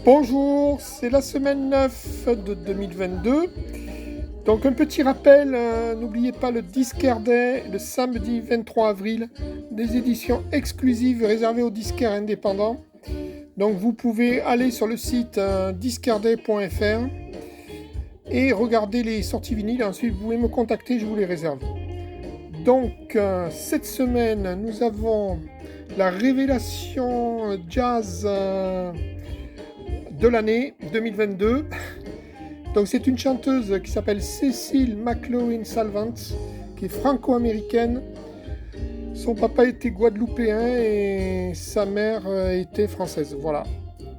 Bonjour, c'est la semaine 9 de 2022. Donc un petit rappel, n'oubliez pas le Disquaire Day, le samedi 23 avril, des éditions exclusives réservées aux disquaires indépendants. Donc vous pouvez aller sur le site disquareday.fr et regarder les sorties vinyles. Ensuite vous pouvez me contacter, je vous les réserve. Donc cette semaine, nous avons la révélation jazz de l'année 2022. Donc c'est une chanteuse qui s'appelle Cecil McLorin Salvant, qui est franco-américaine. Son papa était guadeloupéen et sa mère était française. Voilà.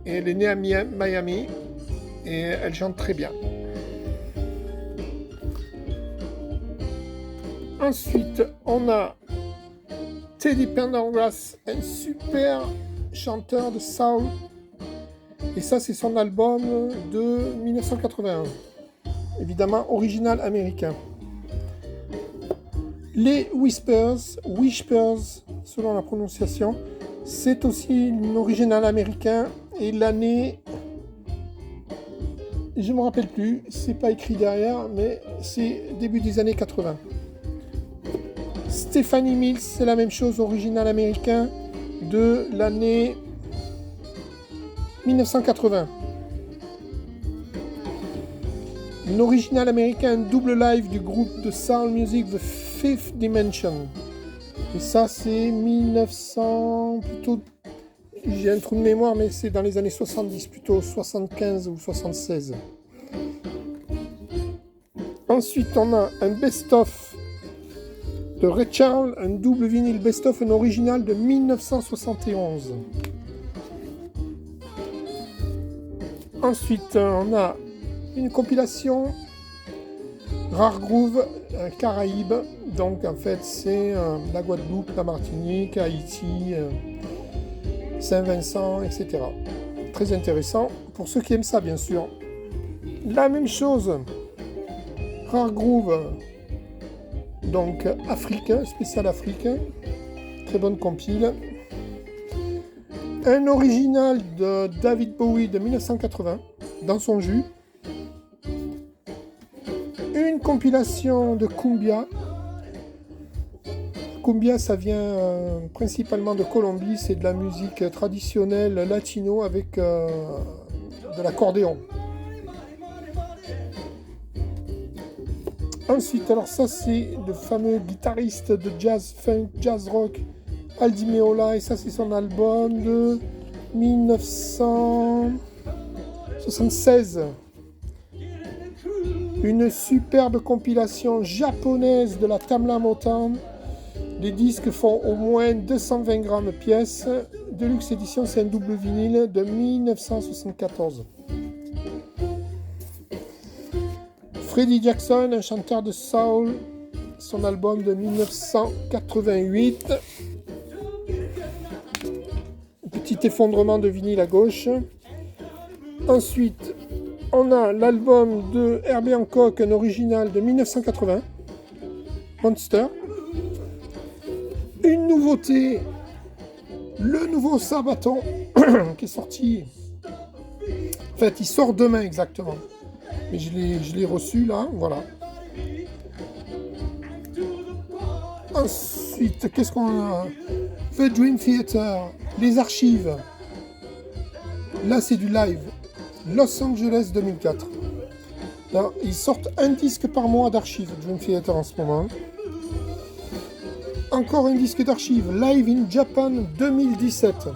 Et elle est née à Miami et elle chante très bien. Ensuite, on a Teddy Pendergrass, un super chanteur de soul. Et ça, c'est son album de 1981. Évidemment, original américain. Les Whispers, selon la prononciation, c'est aussi un original américain. Et l'année, je ne me rappelle plus, c'est pas écrit derrière, mais c'est début des années 80. Stephanie Mills, c'est la même chose, original américain de l'année 1980. Un original américain, un double live du groupe de soul music The Fifth Dimension. Et ça, c'est 1900, plutôt, j'ai un trou de mémoire, mais c'est dans les années 70, plutôt 75 ou 76. Ensuite, on a un best-of de Ray Charles, un double vinyle best-of, un original de 1971. Ensuite, on a une compilation Rare Groove Caraïbes. Donc, en fait, c'est la Guadeloupe, la Martinique, Haïti, Saint-Vincent, etc. Très intéressant pour ceux qui aiment ça, bien sûr. La même chose, Rare Groove, donc africain, spécial africain. Très bonne compile. Un original de David Bowie de 1980, dans son jus. Une compilation de Cumbia. Cumbia, ça vient principalement de Colombie, c'est de la musique traditionnelle latino avec de l'accordéon. Ensuite, alors ça c'est le fameux guitariste de jazz, funk, jazz rock, Aldi Meola, et ça c'est son album de 1976. Une superbe compilation japonaise de la Tamla Motown. Les disques font au moins 220 grammes pièce. Deluxe édition, c'est un double vinyle de 1974. Freddie Jackson, un chanteur de soul, son album de 1988. Petit effondrement de vinyle à gauche. Ensuite, on a l'album de Herbie Hancock, un original de 1980, Monster. Une nouveauté, le nouveau Sabaton, qui est sorti. En fait, il sort demain exactement. Mais je l'ai reçu là, voilà. Ensuite, qu'est-ce qu'on a? The Dream Theater, les archives. Là, c'est du live. Los Angeles 2004. Là, ils sortent un disque par mois d'archives, Dream Theater en ce moment. Encore un disque d'archives, Live in Japan 2017.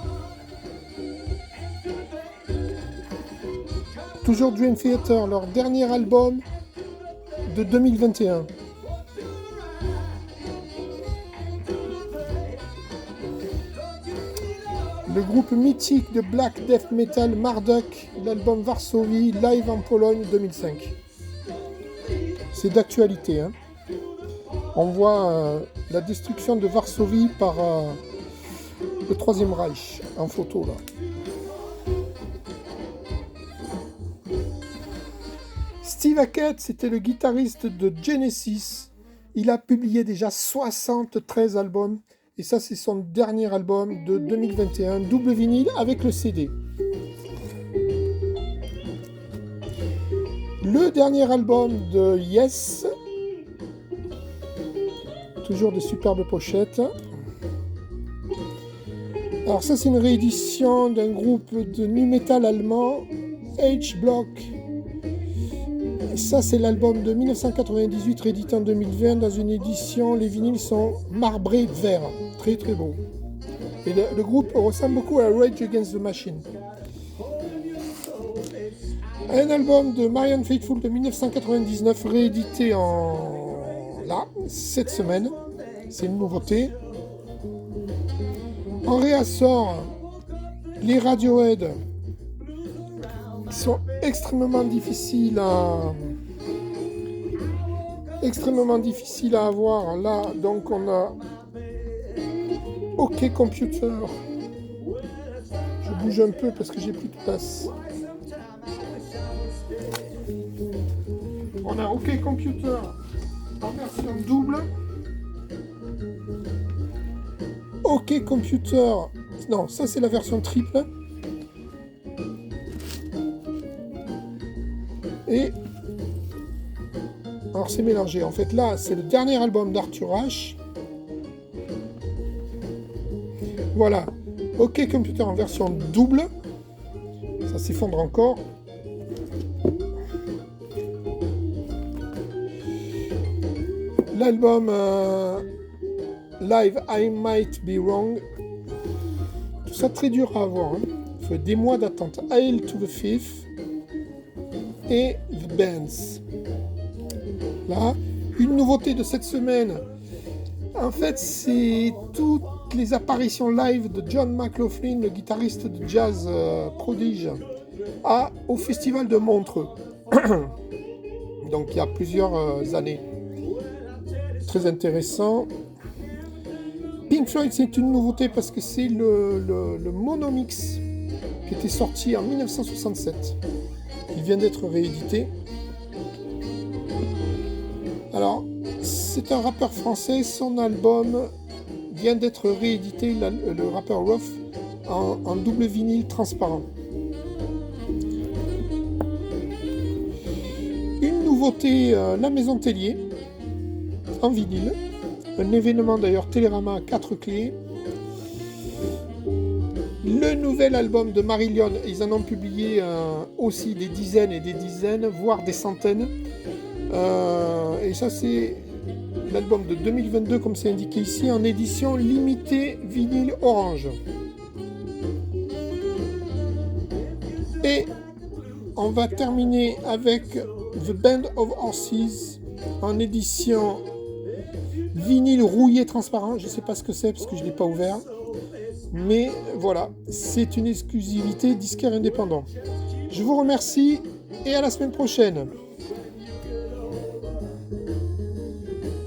Toujours Dream Theater, leur dernier album de 2021. Le groupe mythique de black death metal Marduk, l'album Varsovie, live en Pologne 2005. C'est d'actualité, hein. On voit la destruction de Varsovie par le Troisième Reich en photo là. Steve Hackett, c'était le guitariste de Genesis. Il a publié déjà 73 albums. Et ça, c'est son dernier album de 2021, double vinyle avec le CD. Le dernier album de Yes. Toujours de superbes pochettes. Alors ça c'est une réédition d'un groupe de nu metal allemand, H-Block. Et ça c'est l'album de 1998 réédité en 2020 dans une édition, les vinyles sont marbrés vert, très très beau. Et le groupe ressemble beaucoup à Rage Against the Machine. Un album de Marianne Faithfull de 1999 réédité cette semaine, c'est une nouveauté. On réassort les Radiohead qui sont extrêmement difficiles à avoir. Là, donc on a OK Computer. Je bouge un peu parce que j'ai plus de place. On a OK Computer en version double. OK Computer, non, ça c'est la version triple. Et alors c'est mélangé. En fait là, c'est le dernier album d'Arthur Ashe. Voilà, OK Computer en version double. Ça s'effondre encore. L'album Live I Might Be Wrong. Tout ça très dur à avoir. Hein. Il faut des mois d'attente. Hail to the Fifth et The Bands. Là, une nouveauté de cette semaine. En fait, c'est toutes les apparitions live de John McLaughlin, le guitariste de jazz prodige, au festival de Montreux. Donc il y a plusieurs années. Très intéressant. Pink Floyd, c'est une nouveauté parce que c'est le monomix qui était sorti en 1967. Il vient d'être réédité. Alors, c'est un rappeur français, son album vient d'être réédité, le rappeur Ruff, en double vinyle transparent. Une nouveauté, la Maison Tellier, en vinyle. Un événement d'ailleurs Télérama à 4 clés. Le nouvel album de Marillion, ils en ont publié aussi des dizaines et des dizaines, voire des centaines. Et ça c'est l'album de 2022 comme c'est indiqué ici, en édition limitée vinyle orange. Et on va terminer avec The Band of Horses en édition vinyle rouillé transparent. Je ne sais pas ce que c'est parce que je ne l'ai pas ouvert. Mais voilà, c'est une exclusivité disquaire indépendant. Je vous remercie et à la semaine prochaine.